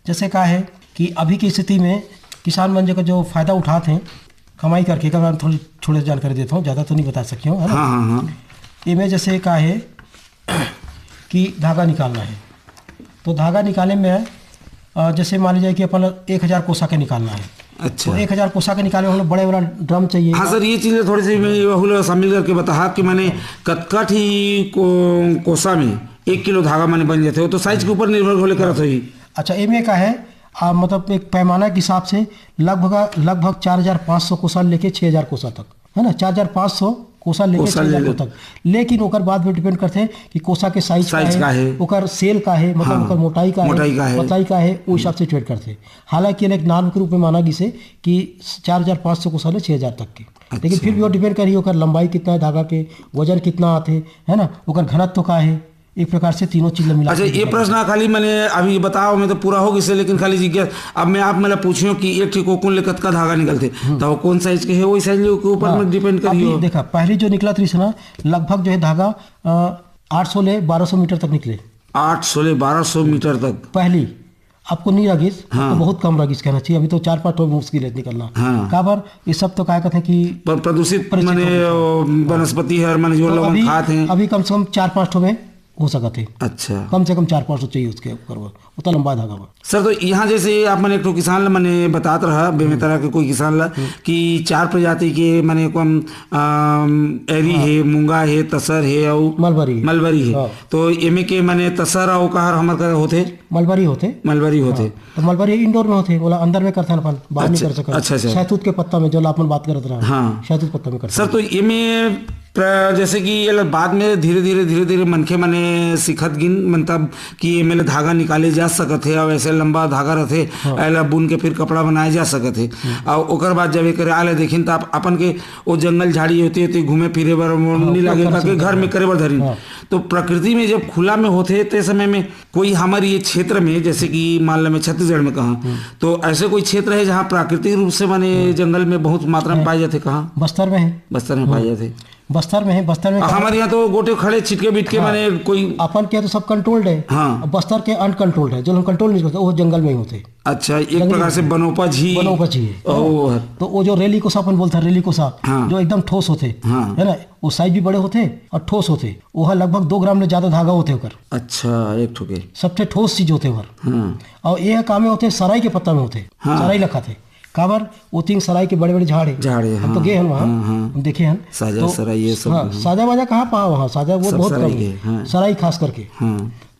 जैसे कहा है कि अभी की स्थिति में किसान मंजे का जो फ़ायदा उठाते हैं कमाई करके का मैं थोड़ी छोटे जानकारी देता हूँ, ज़्यादा तो नहीं बता सकी हूँ, है ना। हाँ। इनमें जैसे कहा है कि धागा निकालना है, तो धागा निकालने में जैसे मान लीजिए कि अपन 1000 कोसा के निकालना है। अच्छा। तो 1000 कोसा के निकालने में हम बड़े बड़ा ड्रम चाहिए। हाँ सर, ये चीज़ें थोड़ी सी मैं शामिल करके बता कि मैंने कटकट ही कोसा में 1 किलो धागा मैंने बन जाते हो, तो साइज के ऊपर निर्भर होले करत होई। अच्छा, इनमें का है मतलब एक पैमाना के हिसाब से लगभग 4500 कोसा लेके 6000 कोसा तक, है ना। 4500 कोसा लेके 6000 कोसा तक। लेकिन ओकर बाद में डिपेंड करते हैं कि कोसा के साइज का है, ओकर सेल का है, मतलब ओकर मोटाई का है, पतलाई का है, वो हिसाब से ट्रेड करते हैं। हालांकि एक नाम के रूप में माना गिसे कि 4500 कोसा ले 6000 तक के। लेकिन फिर भी वो डिपेंड करी ओकर लंबाई कितना है धागा के, वजन कितना आते, है ना, ओकर घनत्व का है, एक प्रकार से तीनों चीज़ें मिला। अच्छा, ये प्रश्न खाली मैंने अभी बताओ मैं तो पूरा हो गई, लेकिन खाली जिज्ञासा अब मैं आप मतलब पूछियो कि एक ठीक कौन लेकत का धागा निकलते तो वो कौन साइज के है, वही साइज के ऊपर में डिपेंड करियो। देखा पहली जो निकला थी ना, लगभग जो है धागा 800 ले 1200 मीटर तक निकले। 800 ले 1200 मीटर तक पहली। आपको नहीं रगीज, तो बहुत कम रगीज कहना चाहिए। अभी तो 4-5 ठो मुश्किल है निकलना। काबर ये सब तो क्या कहते हैं कि प्रदूषित माने वनस्पति है, माने जो लोग खाते हैं। अभी कम से कम 4-5 ठो में हो सकते हैं। अच्छा, कम से कम 4-5 चाहिए उसके ऊपर, उतना लंबा धागा में। सर तो यहाँ जैसे आप मैंने एक किसान मैंने बताते रहा बेमेतरा के कोई किसान ला कि 4 प्रजाति के मैंने कम एरी है, मूंगा है, तसर है और मलबरी है। तो एमे के मैंने तसर और कहर हमर कर होते मलबरी होते। तो मलबरी इंडोर में होते, बोला अंदर में करते अपन, बाहर नहीं कर सकते। अच्छा, शहतूत के पत्ता में जो अपन बात करते रहा। हाँ, शहतूत पत्ता में करते। सर तो एमे जैसे कि बाद में धीरे धीरे मनखे मने सिखत गिन मतलब कि मेले धागा निकाले जा सकत है और ऐसे लंबा धागा रहते ऐला बुन के फिर कपड़ा बनाए जा सकत है। और ओकर बाद जब एक आले देखिन तो अपन के वो जंगल झाड़ी होते घूमे फिरे बर नहीं लगे के घर में करे बर धरी। तो प्रकृति में जब खुला में होते ते समय में कोई हमारे ये क्षेत्र में जैसे कि मान लो मैं छत्तीसगढ़ में कहा, तो ऐसे कोई क्षेत्र है जहाँ प्राकृतिक रूप से माने जंगल में बहुत मात्रा में पाए जाते? कहाँ? बस्तर में है। बस्तर में पाए जाते। बस्तर में हमारे यहाँ तो गोटे खड़े छिटके बिटके माने कोई अपन के तो सब कंट्रोल्ड है। हाँ। बस्तर के अनकंट्रोल्ड है, जो हम कंट्रोल नहीं करते वो जंगल में ही होते। अच्छा, एक प्रकार से बनोपज ही है। तो वो जो रेली कोसा अपन बोलते हैं, रेली कोसा जो एकदम ठोस होते, है ना, वो साइज भी बड़े होते और ठोस होते। वो लगभग 2 ग्राम में ज्यादा धागा होते ओकर। अच्छा, एक ठोके सबसे ठोस चीज होते ओकर। और ये काम में होते सराय के पत्ता में होते, सराय लखा थे काबर वो 3 सराय के बड़े बड़े झाड़ है। हम तो गए हैं वहाँ, हम देखे हैं साजा सराय ये सब। हाँ, साजा वाजा कहाँ पाओ, वहाँ साजा वो बहुत कम है, सराय खास करके।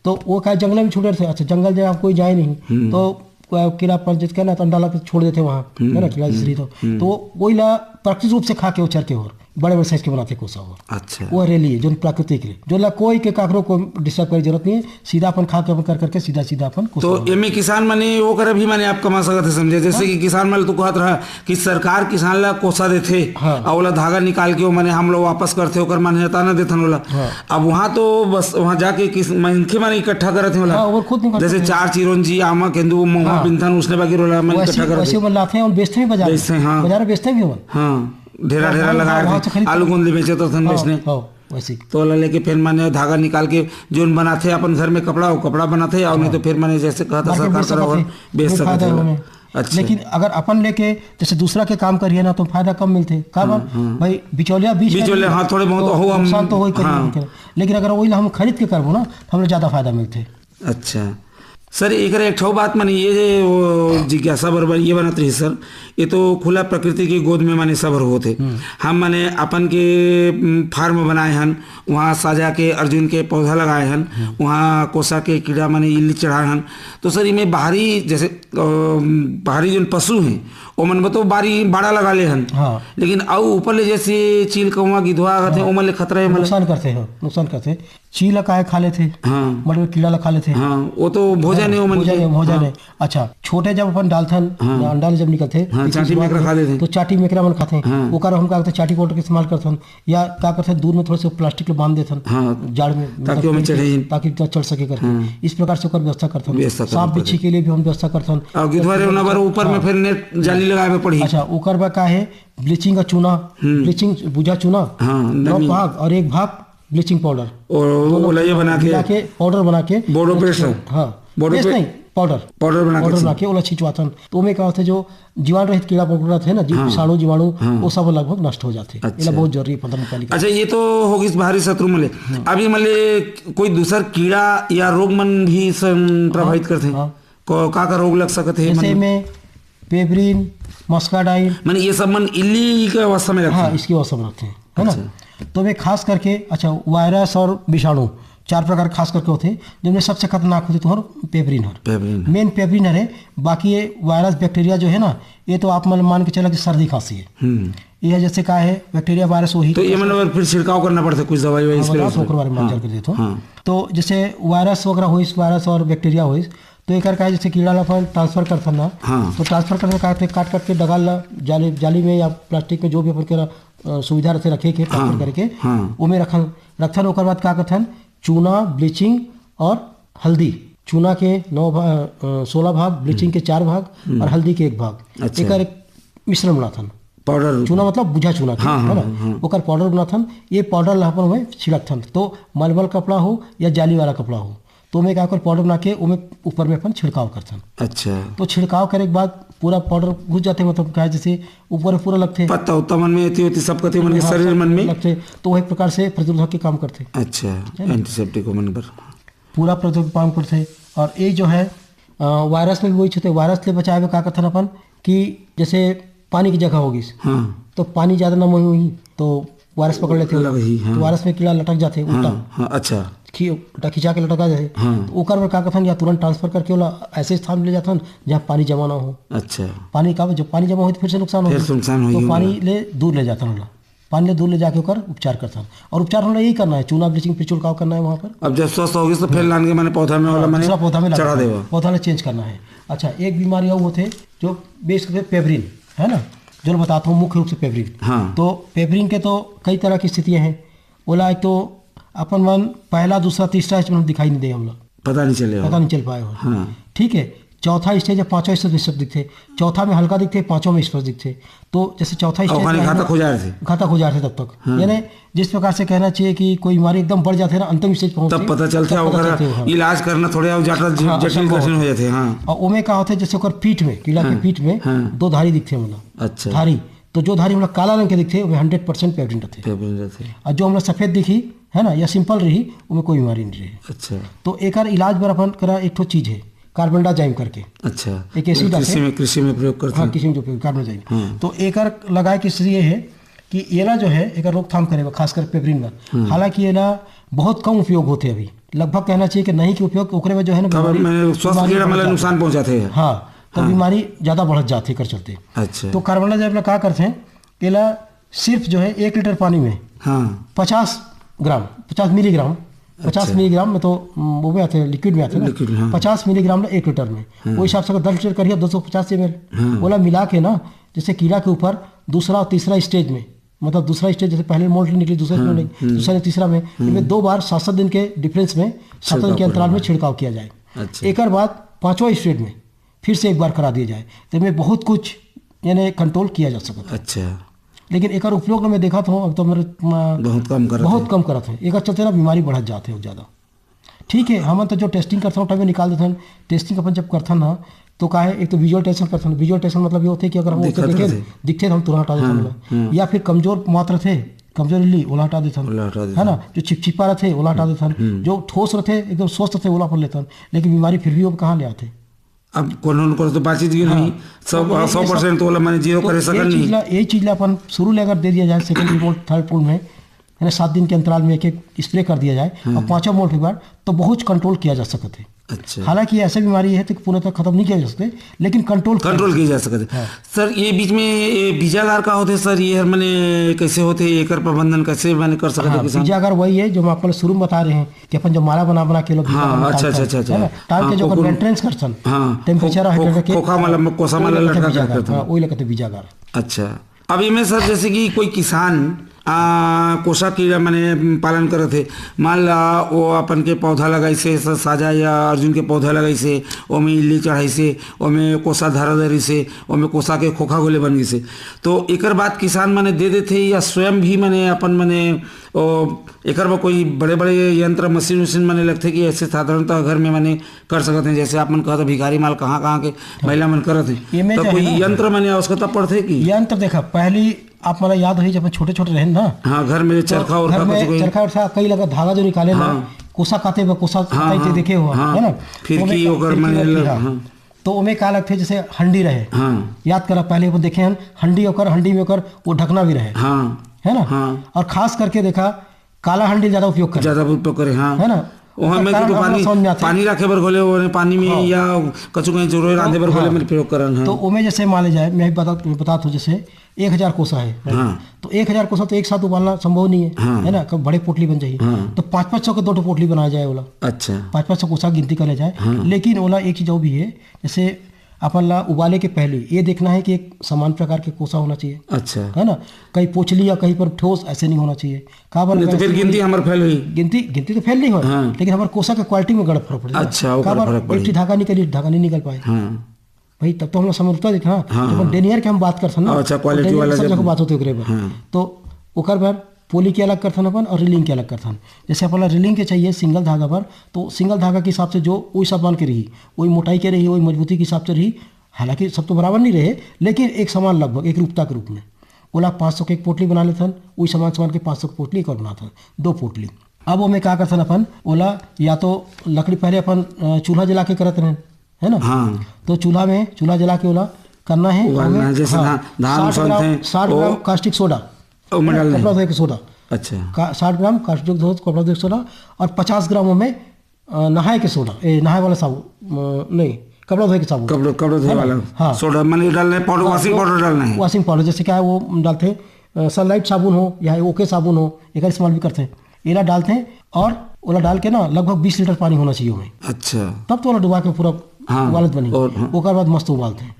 तो वो क्या जंगल में छूटे थे। अच्छा, जंगल जब कोई जाए नहीं तो किला पर जिसका ना अंडा ला छोड़ देते वहाँ, है ना, किला जैसे तो वही ला प्राकृतिक रूप से खा के उचर के और बड़े बड़े साइज के बनाते कोसा हो। अच्छा, वो रेली है जो प्राकृतिक है, जो ला कोई के काकरो को डिस्टर्ब करने जरूरत नहीं है, सीधा अपन खा के अपन कर करके सीधा अपन। तो एमे किसान माने वो करे भी माने आप कमा सकते समझे। जैसे कि किसान माने तो कहत रहा कि सरकार किसान ला कोसा देथे और वाला धागा निकाल के वो माने हम लोग वापस करते ओकर मान्यता न देथन वाला। अब वहाँ तो बस वहाँ जाके किस मनखे माने इकट्ठा करते वाला, जैसे 4 चिरंजी आमा केंदू महुआ बिंथन उसने बाकी रोला माने इकट्ठा करते वैसे लाते हैं और बेचते हैं बाजार बेचते हैं भी। हाँ, ढेरा लगा आलू गोंदली बेचे तो थन बेचने वैसे तो लेके फिर माने धागा निकाल के जो बनाते अपन घर में कपड़ा बनाते और नहीं तो फिर माने जैसे कहता सरकार तरफ बेच सकते हैं। अच्छा, लेकिन अगर अपन लेके जैसे दूसरा के काम करिए ना तो फायदा कम मिलते भाई बिचौलिया हाँ थोड़े बहुत हो नुकसान तो हो, लेकिन अगर वही हम खरीद के करबो ना तो हमें ज्यादा फायदा मिलते। अच्छा सर, एक ठो बात माने ये वो जिज्ञासा बराबर ये बनत रही सर, ये तो खुला प्रकृति की गोद में माने सबर होते। हम माने अपन के फार्म बनाए हन, वहाँ साजा के अर्जुन के पौधा लगाए हन, वहाँ कोसा के कीड़ा माने इल्ली चढ़ाए हन। तो सर इनमें बाहरी जैसे बाहरी जो पशु हैं वो मन तो बारी बाड़ा लगा ले हन। हाँ। लेकिन आउ ऊपर ले जैसे चील कौवा गिधवा आते हैं, ओमन ले खतरा है, नुकसान करते चीला काहे खा लेते। हाँ, मतलब कीड़ा ला खा लेते। हाँ, वो तो भोजन है, भोजन है। अच्छा, छोटे जब अपन डालथन अंडा जब निकलते चाटी मेकरा खा लेते, तो चाटी मेकरा मन खाते हैं। ओकर हम का करते चाटी पाउडर के इस्तेमाल करथन या का करते दूध में थोड़े से प्लास्टिक ले बांध देथन जाड़ में ताकि वो चढ़े, ताकि चढ़ सके करके। इस प्रकार से ओकर व्यवस्था करथन। सांप बिच्छी के लिए भी हम व्यवस्था करथन। और गिधवा रे नंबर ऊपर में फिर नेट जाली लगावे पड़ी। अच्छा, ओकर बा का है ब्लीचिंग का चूना, ब्लीचिंग बुझा चूना 9 भाग और 1 भाग ब्लीचिंग पाउडर और ये बना के पाउडर बना के बोर्डो पेस्ट। हाँ, पेस्ट नहीं पाउडर बना के ओला छिंचवाथन। तो ओमे का होथे जो जीवाणु रहित कीड़ा मकोड़ा थे ना, विषाणु जीवाणु वो सब लगभग नष्ट हो जाते। एला बहुत जरूरी फसल निकाली। अच्छा, ये तो होगी बाहरी शत्रु मले। अभी मले कोई दूसर कीड़ा या रोग मन भी प्रभावित करते हैं? का रोग लग सकते हैं? जैसे में पेब्रिन, मस्काडाइन, मैंने ये सब मन इल्ली की अवस्था में रखते हैं। हाँ, इसकी अवस्था में रखते हैं, है ना। तो वे खास करके अच्छा वायरस और विषाणु 4 प्रकार खास करके होते हैं, जिनमें सबसे खतरनाक होते तो पेब्रिन मेन पेब्रिन है। बाकी ये वायरस बैक्टीरिया जो है ना, ये तो आप मान के चला कि सर्दी खांसी है। ये जैसे का है बैक्टीरिया वायरस वही, तो ये मतलब फिर छिड़काव करना पड़ता है कुछ दवाई बारे में जानकारी देते हो। तो जैसे वायरस वगैरह हो, वायरस और बैक्टीरिया हो, तो एक का जैसे कीड़ा अपन ट्रांसफर करता ना, तो ट्रांसफर करने का काट के डगाल जाली में या प्लास्टिक में जो भी अपन सुविधा रहते रखे के ट्रांसफर करके वो में रखन। ओकर बाद का करथन चूना, ब्लीचिंग और हल्दी। चूना के 16 भाग, ब्लीचिंग के 4 भाग और हल्दी के 1 भाग। एक मिश्रण बनाथन। पाउडर चूना मतलब बुझा चूना है ना, ओकर पाउडर बनाथन। ये पाउडर लापन में छिड़कथन। तो मलमल कपड़ा हो या जाली वाला कपड़ा हो, तो मैं क्या कर पाउडर बना के उमें ऊपर में अपन छिड़काव करथन। अच्छा, तो छिड़काव करे के बाद पूरा पाउडर घुस जाते, मतलब क्या जैसे ऊपर पूरा लगते पत्ता उत्ता मन में होती सब कते मन के शरीर मन में लगते, तो वही प्रकार से प्रतिरोधक के काम करते। अच्छा, एंटीसेप्टिक मन पर पूरा प्रतिरोधक काम करते। और ये जो है वायरस में भी वही होते। वायरस से बचावे का कथन अपन कि जैसे पानी की जगह होगी, तो पानी ज्यादा नम हुई तो वायरस पकड़ लेते हैं। तो वायरस में कीड़ा लटक जाते उल्टा। अच्छा, खिंचा के लटका जाए। तो ओकर में का कथन या तुरंत ट्रांसफर करके ओला ऐसे स्थान में ले जाथन जहाँ पानी जमा ना हो। अच्छा, पानी का जब पानी जमा हो तो फिर से नुकसान हो, तो पानी ले दूर ले जाता होला। पानी ले दूर ले जाके ओकर उपचार करता। और उपचार हमरा यही करना है, चूना ब्लीचिंग फिर छिड़काव करना है वहाँ पर। अब जब स्वस्थ होगी तो फिर लान के मैंने पौधा में वाला मैंने पौधा में चढ़ा देगा, पौधा में चेंज करना है। अच्छा, एक बीमारी और होते जो बेस पेब्रिन है ना, जो बताता हूँ मुख्य रूप से पेब्रिन। तो पेब्रिन के तो कई तरह की स्थितियाँ हैं। बोला एक तो अपन मन पहला, दूसरा, तीसरा स्टेज दिखाई नहीं दे, हम लोग पता नहीं चल पाए। ठीक है, चौथा स्टेज या 5वां स्टेज में सब दिखते। चौथा में हल्का दिखते, 5वां में स्पष्ट दिखते। तो जैसे चौथा स्टेज घातक हो जाते तब तक, यानी जिस प्रकार से कहना चाहिए कि कोई बीमारी एकदम बढ़ जाते ना, अंतिम स्टेज पहुंचते, तब पता चलता है इलाज करना थोड़ा जटिल हो जाते। और ओमे का होते जैसे पीठ में, कीड़ा के पीठ में 2 धारी दिखते मतलब। अच्छा, धारी तो जो धारी मतलब काला रंग के दिखते हैं 100% पेब्रिन रहते। और जो हमरा सफेद दिखी है ना या सिंपल रही, उनमें कोई बीमारी नहीं रही। अच्छा, तो एक इलाज बर अपन करा एक ठो चीज है कार्बनडाजाइम करके। अच्छा, एक एसिड कृषि में प्रयोग करते हैं। कृषि में जो कार्बनडाजाइम। तो एक लगाए कि ये है कि येला जो है एक रोकथाम करेगा खासकर पेब्रिन में। हालांकि येला बहुत कम उपयोग होते हैं अभी, लगभग कहना चाहिए कि नहीं के उपयोग ओकरे में जो है ना नुकसान पहुंचाते हैं। हाँ, तो बीमारी ज्यादा बढ़ जाती कर चलते। अच्छा, तो कार्बनडाजाइम क्या करते हैं, येला सिर्फ जो है 1 लीटर पानी में 50 मिलीग्राम 50 मिलीग्राम में तो वो में आते हैं, लिक्विड में आते हैं ना। 50 मिलीग्राम 1 लीटर में, वो हिसाब से अगर 10 लीटर करिए 250 ml बोला मिला के ना, जैसे कीड़ा के ऊपर दूसरा और तीसरा स्टेज में, मतलब दूसरा स्टेज जैसे पहले मोल्ट निकली, दूसरे तीसरा में, इनमें 2 बार 7 दिन के डिफरेंस में 7 दिन के अंतराल में छिड़काव किया जाए। एक बाद 5वां स्टेज में फिर से 1 बार करा दिया जाए, तो इनमें बहुत कुछ यानी कंट्रोल किया जा सकता है। अच्छा, लेकिन एक उपयोग में देखा था अब तो मेरे बहुत कम करते हैं। एक चलते ना बीमारी बढ़त जाते हैं ज़्यादा। ठीक है, हम तो जो टेस्टिंग करते हैं टाइम में निकाल देते हैं। टेस्टिंग अपन जब करते ना, तो का है एक तो विजुअल टेस्ट करते हैं। विजुअल टेस्ट मतलब ये होते हैं कि अगर हम दिखते तो हम तुरंत हटा देते हैं, या फिर कमजोर मात्रा थे, कमजोर इल्ली ओला हटा देते हैं, है ना। जो चिपचिपा रहते ओला हटा देते हैं, जो ठोस रहते एकदम स्वस्थ थे ओला पर लेते हैं, लेकिन बीमारी फिर भी वो कहाँ ले आते। अब कोनो तो बातचीत की नहीं, 100% तो मैंने जीरो करे सकन नहीं। यही चीज अपन शुरू ले अगर दे दिया जाए, सेकंड रिपोर्ट थर्ड रिपोर्ट में, है ना, 7 दिन के अंतराल में एक स्प्रे कर दिया जाए और 5वां मोल्ट के बाद, तो बहुत कंट्रोल किया जा सकते हैं। अच्छा, हालांकि ऐसी बीमारी है तो पूर्णतः खत्म नहीं किया जा सकते, लेकिन कंट्रोल किया जा सकते। सर, ये बीच में बीजागार का होते सर, ये मैंने कैसे होते, एकर प्रबंधन कैसे मैंने कर सकते हैं? बीजागार वही है जो हम आपको शुरू में बता रहे हैं कि अपन जो माला बना के लोग टाइम के जो मेंटेनेंस करसन, टेम्परेचर वही लगते बीजागार। अच्छा, अब इनमें सर जैसे कि कोई किसान कोसा कीड़ा माने पालन करत थे। मान ला वो अपन के पौधा लगाई से साजा या अर्जुन के पौधा लगाई से, ओमे इल्ली चढ़ाई से, ओमे कोसा धरा धरी से, ओमे कोसा के खोखा गोले बन गई से। तो एकर बाद किसान माने दे देते या स्वयं भी माने अपन माने एकर में कोई बड़े बड़े यंत्र मशीन उशीन माने लगते कि ऐसे साधारणतः घर में माने कर सकते हैं, जैसे अपन कहते भिखारी माल कहाँ के महिला मन करत है, तो कोई यंत्र माने आवश्यकता पड़ते कि यंत्र देखा पहली आप मला याद हो जब छोटे छोटे रहे ना। हाँ, घर में चरखा और चरखा कई लगा धागा जो निकाले ना, कोसा काते कोसा देखे हुआ है ना, फिर की ओकर माने तो उमें का लगते जैसे हंडी रहे। याद करा पहले वो देखे हैं हंडी में ओकर वो ढकना भी रहे, है ना। और खास करके देखा काला हंडी ज्यादा उपयोग करे, है ना। वहाँ में तो पानी रखे बर खोले पानी में या कछु कहीं जोरो रांधे बर खोले में प्रयोग करन। तो उमें जैसे मान जाए मैं बता दूं जैसे 1000 कोसा है, तो 1000 कोसा तो एक साथ उबालना संभव नहीं है ना, कब बड़े पोटली बन जाएगी। तो 500 के 2 पोटली बनाया जाए ओला। अच्छा, 500 कोसा गिनती कर ले जाए। लेकिन ओला एक चीज भी है, जैसे अपन ला उबाले के पहले ये देखना है कि एक समान प्रकार के कोसा होना चाहिए। अच्छा, है ना, कहीं पोचली या कहीं पर ठोस ऐसे नहीं होना चाहिए। तो फिर गिनती हमारे फैल हुई, गिनती तो फैल नहीं हो, लेकिन हमारे कोसा के क्वालिटी में गड़बड़ फर्क पड़ेगा। अच्छा, एक धागा निकली, धागा नहीं निकल पाए भाई, तब तो हम लोग समझता देखा जब डेनियर के हम बात करते हैं ना, अच्छा क्वालिटी वाला सब बात होती है। तो ओकर बाद पोली के अलग करथन अपन और रिलिंग के अलग करथन। जैसे अपन रिलिंग के चाहिए सिंगल धागा पर, तो सिंगल धागा के हिसाब से जो वही सामान के रही, वही मोटाई के रही, वही मजबूती के हिसाब से रही। हालांकि सब तो बराबर नहीं रहे, लेकिन एक समान लगभग एक रूपता के रूप में ओला 500 के एक पोटली बना लेथन, वही समान के 500 की पोटली एक और बनाथन, 2 पोटली। अब वो में क्या करथन अपन ओला या तो लकड़ी पहले अपन चूल्हा जला के करत रहे, है ना। तो चूल्हा जला के ओला करना है 60 ग्राम कास्टिक सोडा कपड़ा धोए के सोडा। अच्छा, 60 ग्राम कास्टिक कपड़ा धोए के सोडा और 50 ग्राम में नहाए के सोडा, नहाए वाला साबुन नहीं, कपड़ा धोए के साबुन, कपड़ा धोए वाला सोडा माने डालना है, पाउडर वॉशिंग पाउडर डालना है। वॉशिंग पाउडर जैसे क्या है वो डालते हैं, सनलाइट साबुन हो या ओके साबुन हो, एक इस्तेमाल भी करते हैं। एला डालते हैं और ओला डाल के ना लगभग 20 लीटर पानी होना चाहिए उसमें। अच्छा, तब तो ओला डुबा के पूरा उबालत बनी। ओकर बाद मस्त उबालते हैं।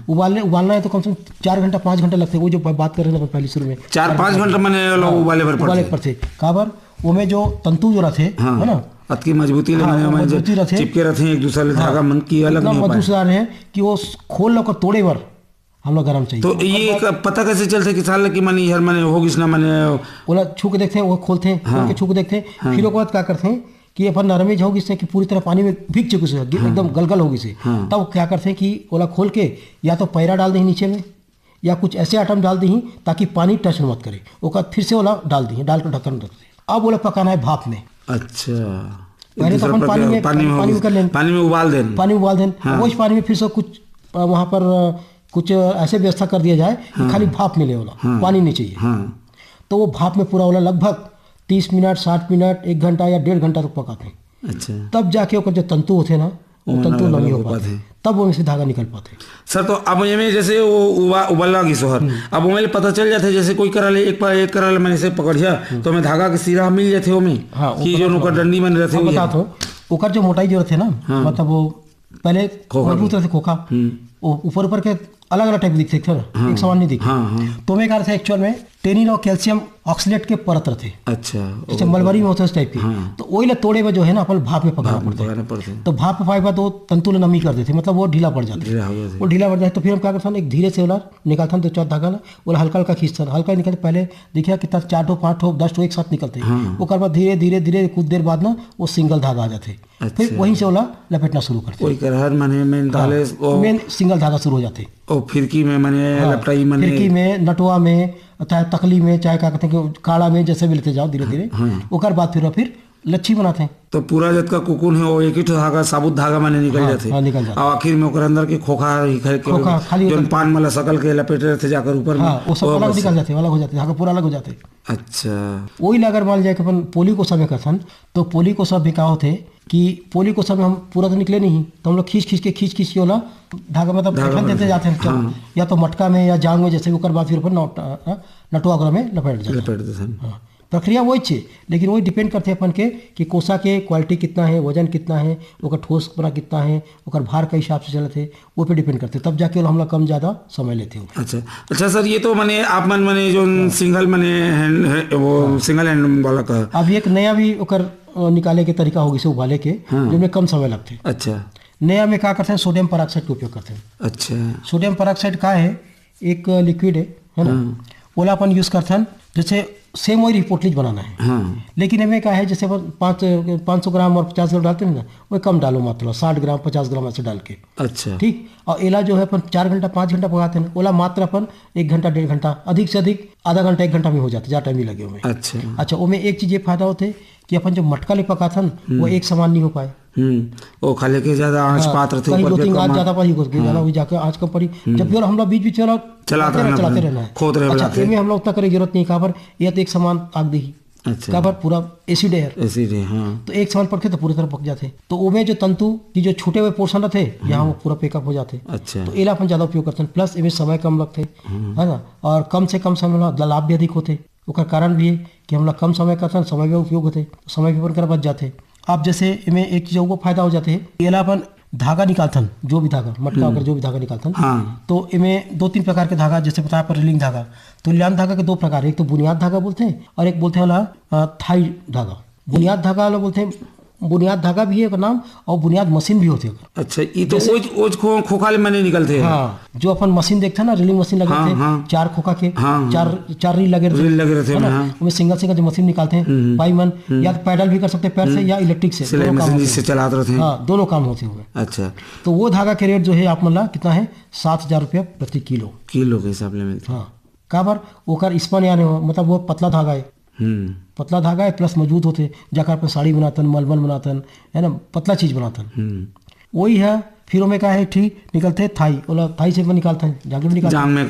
उबालना है तो कम से कम 4 घंटा 5 घंटा लगते हैं। वो जो बात कर रहे हैं पहले शुरू में 4-5 घंटा मैंने उबाले पर थे काबर वो में जो तंतु जो रहते है ना, अतकी मजबूती रहते, चिपके रहते एक दूसरे धागा मन की अलग नहीं मजबूत है कि वो खोल लो कर तोड़े बर हम लोग गरम चाहिए। तो ये पता कैसे चलते किसान की मानी हर माने होगी ना माने बोला छू के देखते हैं, वो खोलते हैं, खोल के छू के देखते हैं। फिर उसके बाद क्या करते हैं कि अपन नरमी होगी इससे कि पूरी तरह पानी में भीग चुके से एकदम गलगल होगी से, तब क्या करते हैं कि ओला खोल के या तो पैरा डाल दें नीचे में या कुछ ऐसे आइटम डाल दी ताकि पानी टच मत करे। ओका फिर से ओला डाल दी, डाल कर ढक्कन रखते। अब ओला पकाना है भाप में। अच्छा, पहले तो अपन पानी में कर लें, पानी में उबाल दें, उस पानी में फिर से कुछ वहाँ पर कुछ ऐसे व्यवस्था कर दिया जाए कि खाली भाप मिले वाला, पानी नहीं चाहिए। तो वो भाप में पूरा वाला लगभग 30 मिनट 60 मिनट 1 घंटा या 1.5 घंटा तक पकाते हैं। अच्छा, तब जाके ओकर जो तंतु होते ना, वो तंतु नहीं हो पाते, तब वो से धागा निकल पाते। सर, तो अब में जैसे वो उबाला की सोहर, अब वो पता चल जाता है जैसे कोई करा ले एक करा ले मैंने से पकड़िया तो मैं धागा के सिरा मिल जाते हो में कि जो ओकर डंडी में रहते बता दो ओकर जो मोटाई जो रहते ना, मतलब वो पहले मजबूत रहते खोखा, ऊपर के अलग अलग टाइप दिखते थे, एक समान नहीं दिखते। तो मैं कह रहा था एक्चुअल में टेनिन और कैल्शियम ऑक्सलेट के परत रहते। अच्छा, जैसे मलबरी में होते उस टाइप की। तो वही ला तोड़े में जो है ना अपन भाप में पकाना पड़ता है। तो भाप में पकाए तो तंतु नमी कर देते, मतलब वो ढीला पड़ जाता है। वो ढीला पड़ जाए तो फिर हम क्या करते हैं, एक धीरे से वाला निकालता हूँ 2-4 धागा वो हल्का हल्का खींचता, हल्का निकलते। पहले देखिए कितना 4 ठो 5 ठो 10 ठो एक साथ निकलते हैं। वो बाद धीरे धीरे धीरे कुछ देर बाद ना वो सिंगल धागा आ जाते, फिर वहीं से वाला लपेटना शुरू करते, मेन सिंगल धागा शुरू हो जाते। फिरकी में मैंने लपटाई मैंने फिरकी में, नटुआ में, चाहे तकली में, चाहे क्या कहते हैं कि काड़ा में, जैसे भी लेते जाओ धीरे धीरे। ओकर बाद फिर लच्छी बनाते हैं। तो पूरा जत का कुकुन है वो एक ही धागा साबुत धागा मैंने निकल जाते, निकल जाते। और आखिर में ओकर अंदर के खोखा खाली जो पान वाला सकल के लपेटे रहते जाकर ऊपर में वो सब अलग निकल जाते, अलग हो जाते, धागा पूरा अलग हो जाते। अच्छा, वही अगर मान जाए कि अपन पोली को समय करथन, तो पोली को सब भी क्या होते कि पोली को समय हम पूरा तो निकले नहीं, तो हम लोग खींच के वाला धागा मतलब ढक्कन देते जाते हैं, या तो मटका में या जांग में, जैसे ओकर बाद फिर नटुआ में लपेट देते हैं। प्रक्रिया वही छे, लेकिन वही डिपेंड करते अपन के कि कोसा के क्वालिटी कितना है, वजन कितना है, ओकर ठोसपना कितना है, ओकर भार के हिसाब से चलते, वो पे डिपेंड करते, तब जाके हमला कम ज़्यादा समय लेते हो। अच्छा सर, ये तो मैंने आप मैंने जो सिंगल मैंने वो सिंगल हैंड वाला का अब एक नया भी ओकर निकाले के तरीका होगी से उबाले के, जिनमें कम समय लगते। अच्छा, नया में क्या करते हैं, सोडियम पेरोक्साइड का उपयोग करते हैं। अच्छा, सोडियम पेरोक्साइड का है एक लिक्विड है ना, ओला अपन यूज़ करते हैं, जैसे सेम वही पोटलीज बनाना है। हाँ। लेकिन इनमें क्या है, जैसे 500 ग्राम और 50 ग्राम डालते हैं ना, वो कम डालो, मात्रा 60 ग्राम 50 ग्राम ऐसे डाल के। अच्छा, ठीक। और एला जो है अपन 4 घंटा 5 घंटा पकाते हैं, ओला मात्रा अपन 1 घंटा 1.5 घंटा, अधिक से अधिक आधा घंटा 1 घंटा में हो जाता है, ज़्यादा टाइम नहीं लगे हमें। अच्छा, उसमें एक चीज़ ये फायदा होते है कि अपन जो मटका ले पकाते हैं वो एक समान नहीं हो पाए। वो खाले के ज्यादा आंच पात्र थे, कहीं 2-3 आंच ज्यादा पड़ी, ज्यादा हुई जाकर आंच कम पड़ी, जब भी हम लोग बीच बीच चलाते रहना है, खोद रहे अच्छा, इसमें हम लोग उतना करे जरूरत नहीं, काबर यह तो एक समान आग दी। अच्छा, काबर पूरा एसिड है, हाँ। तो एक समान पड़ते तो पूरी तरह पक जाते, तो उसमें जो तंतु की जो छूटे हुए पोर्शन रहते यहाँ वो पूरा पेकअप हो जाते। अच्छा, तो एला अपन ज्यादा उपयोग करते हैं, प्लस इनमें समय कम लगते है ना, और कम से कम समय में लाभ भी अधिक होते। उसका कारण भी है कि हम लोग कम समय करते हैं, समय भी उपयोग होते, समय भी अपन कर बच जाते। आप जैसे इनमें एक चीज वो फायदा हो जाते है, एला अपन धागा निकालते हैं, जो भी धागा मटका अगर जो भी धागा निकालते हैं, हाँ। तो इनमें 2-3 प्रकार के धागा, जैसे बताया पर रीलिंग धागा, तो लियान धागा के 2 प्रकार, एक तो बुनियाद धागा बोलते हैं और एक बोलते हैं वाला थाई धागा। बुनियाद धागा वाला बोलते हैं, बुनियाद धागा भी है एक नाम, और बुनियाद मशीन भी होती है। अच्छा, ये तो ओज खोखा मैंने निकलते हैं। हाँ, जो अपन मशीन देखते हैं ना, रीलिंग मशीन लगे थे, 4 खोखा के, 4 रील लगे रहते हैं, उसमें सिंगल जो मशीन निकालते हैं, पाईमन, या तो पैडल भी कर सकते हैं पैर से या इलेक्ट्रिक से, चलाते रहते हैं। हाँ, दोनों काम होते हैं। अच्छा, तो वो धागा के रेट जो है आप मतलब कितना है, 7,000 रुपया प्रति किलो के हिसाब से मिलता है। हाँ, काबर ओकर स्पन यानी मतलब वो पतला धागा है, पतला धागा है, प्लस मजबूत होते, जहाँ पे साड़ी बनातन, मलमल बनातन, है ना, पतला चीज बनातन, वही है। फिर में क्या है, ठीक निकलते थाई, ओला थाई से निकालते हैं, जाके भी निकालते हैं,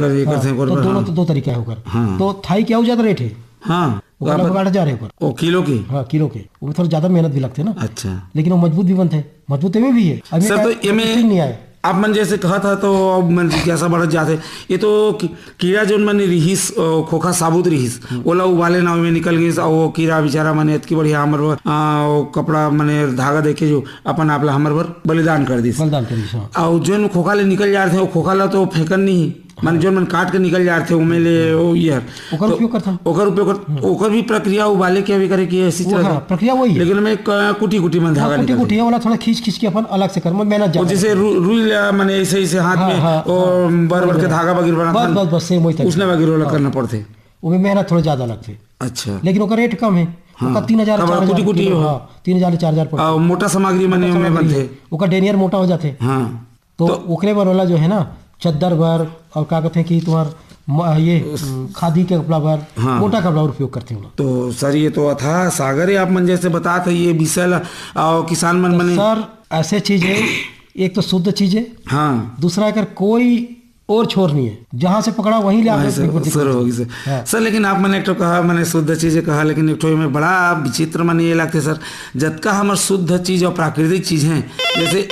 तो दोनों तो 2 तरीका है होकर। तो थाई क्या ज्यादा रेट है, हाँ, 8,000 है ऊपर किलो की। हाँ, किलो के, वो थोड़ा ज्यादा मेहनत भी लगते है ना। अच्छा, लेकिन वो मजबूत भी बनते हैं, मजबूत में भी है। सर, तो ये नहीं आए आप मन जैसे कहा था, तो अब मन जिज्ञासा बढ़त जाते, ये तो कीड़ा जो मन रिहिस खोखा साबुत रिहिस, ओला उबाले ना में निकल गई, वो कीड़ा बेचारा मने इतनी बढ़िया हमर कपड़ा मने धागा देखे जो अपन आपला हमर बर बलिदान कर दी, और जो खोखा ले निकल जा रहे थे, वो खोखा ला तो फेंकन नहीं, मन जो मन काट के निकल जा रहे थे, उमें ले वो यार ओकर उपयोग करता, ओकर भी प्रक्रिया उबाले के भी करे कि ऐसी प्रक्रिया वही है, लेकिन मैं कुटी मन धागा कुटी वाला थोड़ा खींच के अपन अलग से कर मेहनत, जैसे रुई मैंने ऐसे हाथ में और बर के धागा वगैरह बना, बस सेम वही उसने वगैरह करना पड़ते, वो मेहनत थोड़ा ज्यादा लगते। अच्छा, लेकिन ओकर रेट कम है, 3,000 4,000 मोटा सामग्री में बनते, ओकर डेनियर मोटा हो जाते। तो ओकरे बर वाला जो है ना, चद्दर भर और क्या कहते हैं कि तुम्हार ये खादी के कपड़ा भर, मोटा कपड़ा उपयोग करते हैं। तो सर, ये तो अथा सागर है, आप मन जैसे बताते ये विषय और किसान मन मने सर ऐसे चीज है, एक तो शुद्ध चीज है, हाँ, दूसरा अगर कोई और छोर नहीं है, जहाँ से पकड़ा वहीं ले होगी सर। लेकिन आप मैंने एक तो कहा, मैंने शुद्ध चीजें कहा, लेकिन एक तो में बड़ा विचित्र मन ये लगते सर, जतका हमारे शुद्ध चीज और प्राकृतिक चीज है, जैसे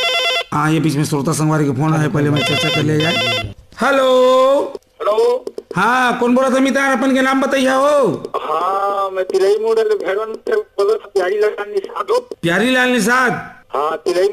हाँ, ये बीच में श्रोता संगवारी का फोन है, पहले मैं चर्चा कर ले जाए। हेलो, हाँ, कौन बोला था मितार, अपन के नाम बताइए हो। हाँ, मैं तिलई प्यारी लाल निषाद। हाँ, तिलई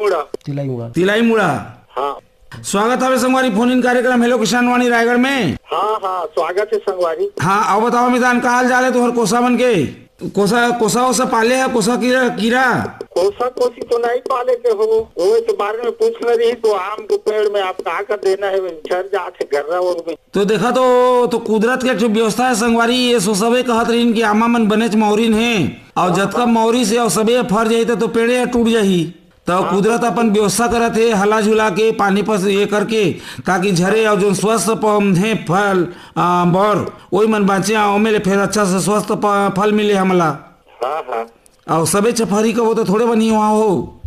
मुड़ा। हाँ, स्वागत है संगवारी फोन इन कार्यक्रम हेलो किसान वाणी रायगढ़ में। हाँ, स्वागत है संगवारी। हाँ, आओ बताओ मितान, का हाल चाल है तोहर कोसा मन के? कोसा पाले है, कोसा कीड़ा कोसा कोसी तो नहीं पाले के हो, वो के बारे में पूछ रही, तो आम के पेड़ में आप कहा कर देना है, झड़ जाते गर्रा में। तो देखा तो कुदरत के जो व्यवस्था है संगवारी, ये सो सबे कहत रही कि आमा मन बनेच मौरीन है, और जतका मौरी से और सबे फर जाई तो पेड़े टूट जाही, तो कुदरत अपन व्यवस्था करत है, हला झुला के पानी पर ये करके, ताकि झरे और जो स्वस्थ है फल बर वही मन बाँचे, ओमेले फिर अच्छा से स्वस्थ फल मिले हमला। हाँ, और सबे चफहरी का वो तो थोड़े बनी वहाँ हो।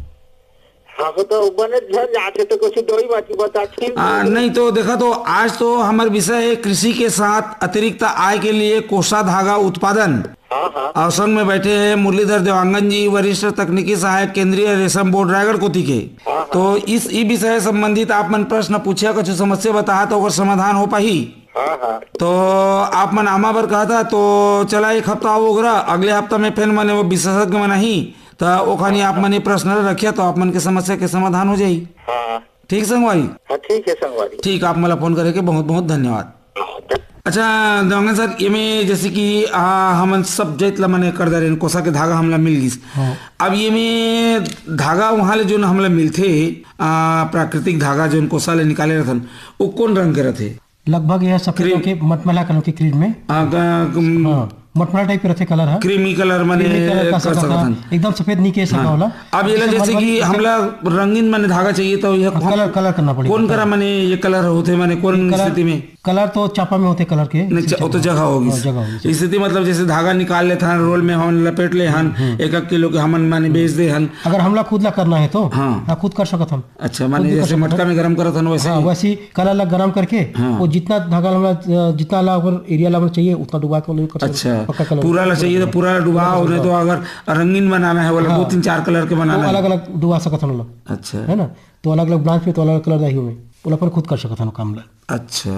हाँ, तो बने झड़ जाते तो कुछ दो ही बात बता। नहीं तो देखा तो आज तो हमारा विषय है कृषि के साथ अतिरिक्त आय के लिए कोसा धागा उत्पादन। और संग में बैठे हैं मुरलीधर देवांगन जी, वरिष्ठ तकनीकी सहायक केंद्रीय रेशम बोर्ड रायगढ़ कोती के। तो इस विषय संबंधित आप मन प्रश्न पूछिया, कुछ समस्या बताया तो अगर समाधान हो पाही। हाँ हाँ तो आप मन आमा बर कहा था तो चला एक हफ्ता हो गया, अगले हफ्ता में फिर मैंने वो विशेषज्ञ मन ही तो ओखानी आप मन प्रश्न रखिया तो आप मन के समस्या के समाधान हो जाई। हाँ ठीक संगवारी? हाँ ठीक है संगवारी। ठीक, आप मला फोन करे के बहुत बहुत धन्यवाद। अच्छा देवांगन सर, ये में जैसे कि हमन सब जैतला मने कर दे कोसा के धागा हमला मिल गिस। अब ये में धागा वहाँ ले जो हमला मिलथे प्राकृतिक धागा जो कोसा ले निकाले रहथन वो कौन रंग के रहथे? लगभग यह सफेद के मटमला कलर के क्रीम में मटमला टाइप के रहते कलर है, क्रीमी कलर माने कर सकथन, एकदम सफेद नहीं के सका होला। अब ये जैसे कि हमला रंगीन माने धागा चाहिए तो यह कलर करना पड़ेगा। कौन करा माने ये कलर होते माने कौन स्थिति में? कलर तो चापा में होते कलर के, वो तो जगह होगी स्थिति, मतलब जैसे धागा निकाल लेते हैं रोल में हम लपेट ले हन 1 किलो के हमन माने बेच दे हन। अगर हमला खुद ला करना है तो हाँ खुद कर सकत हम। अच्छा, माने जैसे मटका में गरम करत हन वैसे कलर ला गरम करके वो जितना धागा हमरा जितना ला एरिया ला चाहिए उतना डुबा के कर। अच्छा, पूरा ला चाहिए तो पूरा डुबाओ, नहीं तो अगर रंगीन बनाना है वाला 2-3-4 कलर के बनाना है अलग अलग डुबा सकत हन। अच्छा है ना, तो अलग अलग ब्रांच में तो अलग अलग कलर रही में वो अपन खुद कर सकत हन काम ला। अच्छा,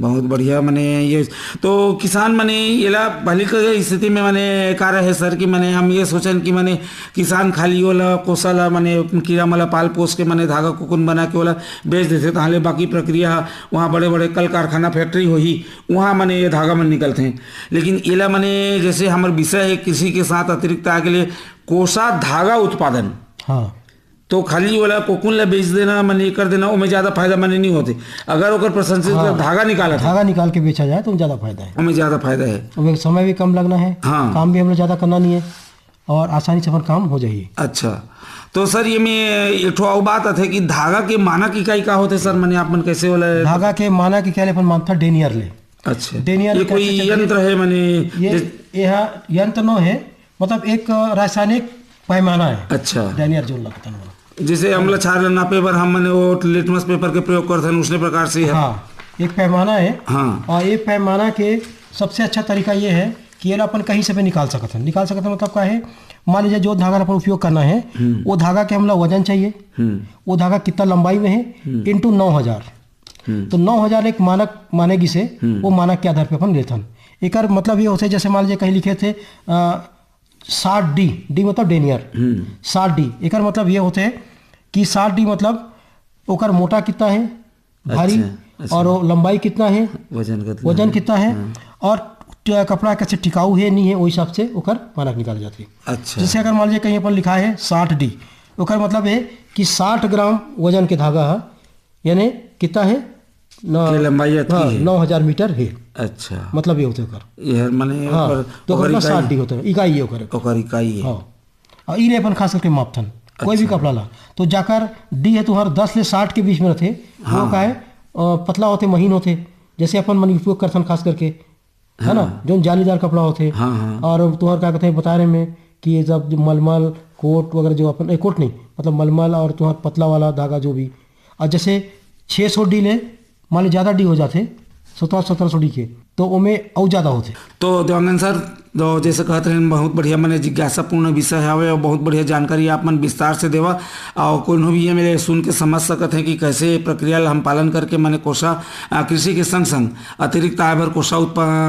बहुत बढ़िया। माने ये तो किसान माने येला पहले के स्थिति में माने कार्य है सर कि माने हम ये सोचन कि माने किसान खाली वाला कोसाला माने कीड़ा मला पाल पोस के माने धागा कुकुन बना के वाला बेच देते तो हाले बाकी प्रक्रिया वहाँ बड़े बड़े कल कारखाना फैक्ट्री हो ही वहाँ माने ये धागा मन निकलते हैं। लेकिन येला माने जैसे हमारे विषय है कृषि के साथ अतिरिक्त आगे लिए कोसा धागा उत्पादन, हाँ तो खाली वाला कोकुन ला बेच देना माने कर देना उसमें ज्यादा फायदा माने नहीं होते। अगर ओकर प्रसंस्कृत धागा निकाल के बेचा जाए तो ज्यादा फायदा है, हमें ज्यादा फायदा है, उसमें समय भी कम लगना है, हाँ काम भी हमें ज्यादा करना नहीं है और आसानी से अपन काम हो जाइए। अच्छा, तो सर ये में एक ठो बात आते कि धागा के मानक इकाई का होते सर माने आप मन कैसे वाला धागा के मानक इकाई अपन मानता डेनियर ले। अच्छा, डेनियर ये कोई यंत्र है माने यह यंत्र नो है, मतलब एक रासायनिक पैमाना है। अच्छा, डेनियर जो लगता है जैसे हमला छार नापे पर हम मैंने वो लिटमस पेपर के प्रयोग करते हैं उसने प्रकार से है। हाँ, एक पैमाना है। हाँ, और ये पैमाना के सबसे अच्छा तरीका ये है कि ये अपन कहीं से भी निकाल सकते हैं। मतलब क्या है, मान लीजिए जो धागा अपन उपयोग करना है वो धागा के हमला वजन चाहिए, वो धागा कितना लंबाई में है इंटू 9000, तो 9000 एक मानक मानेगी से वो मानक के आधार पर अपन लेते हैं। एक मतलब ये होते जैसे मान लीजिए कहीं लिखे थे 60D, डी मतलब डेनियर 60D, एक मतलब ये होते हैं कि 60D मतलब ओकर मोटा कितना है भारी, अच्छा। और लंबाई कितना है, वजन कितना है, और कपड़ा कैसे टिकाऊ है नहीं है वो हिसाब से ओकर मानक निकाल जाते हैं। अच्छा। जैसे अगर मान लीजिए कहीं पर लिखा है 60D, ओकर मतलब है कि 60 ग्राम वजन के धागा है, यानी कितना है लंबाई 9000 मीटर है। अच्छा, मतलब ये होते हैं माने तो 60D होता है, इकाई है ओकर इकाई है। और इन्हें अपन खास करके मापथन कोई भी कपड़ा ला तो जाकर डी है तो हर 10 से 60 के बीच में रहते। वो का है पतला होते, महीन होते, जैसे अपन मन उपयोग करथन खास करके, है ना, जो जालीदार कपड़ा होते। और तुम्हारे क्या कहते हैं बता रहे में कि जब मलमल कोट वगैरह जो अपन कोट नहीं मतलब मलमल और तुम्हारा पतला वाला धागा जो भी, और जैसे 600D ले मान ली ज़्यादा डी हो जाते 1700-1700D के तो उनमें और ज़्यादा होते। तो देवांगन सर तो जैसे कहते हैं बहुत बढ़िया मैंने जिज्ञासापूर्ण विषय है और बहुत बढ़िया जानकारी आप मन विस्तार से देवा और कोई भी ये मेरे सुन के समझ सकते हैं कि कैसे प्रक्रिया हम पालन करके मैंने कोसा कृषि के संग संग अतिरिक्त आय भर कोसा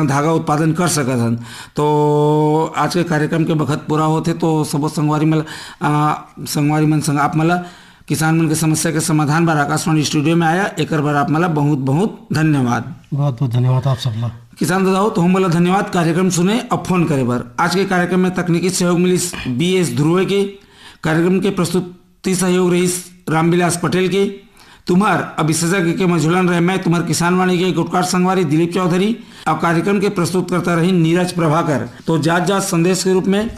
धागा उत्पादन कर सकते हैं। तो आज के कार्यक्रम के वक्त पूरा होते तो सब संगवारी मन संग आप मला किसान मन के समस्या के समाधान बार आकाशवाणी स्टूडियो में आया, एक बार आप मला बहुत बहुत धन्यवाद। बहुत बहुत धन्यवाद आप सबला किसान दादा हो तो हम बोला धन्यवाद कार्यक्रम सुने अब फोन करे बार। आज के कार्यक्रम में तकनीकी सहयोग मिली BS ध्रुवे के, कार्यक्रम के प्रस्तुति सहयोग रही रामविलास पटेल के, तुम्हार अभिषेक के मझुलन रहे मैं तुम्हार किसान वाणी के गुटकार संगवारी दिलीप चौधरी और कार्यक्रम के प्रस्तुत करता रही नीरज प्रभाकर। तो जात जात संदेश के रूप में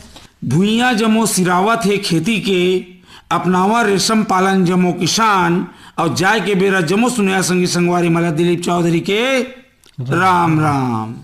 भूइया जमो सिरावत है खेती के, अपनावा रेशम पालन जमो किसान, और जाय के बेरा जमो सुनया संगी संगवारी मला दिलीप चौधरी के राम राम।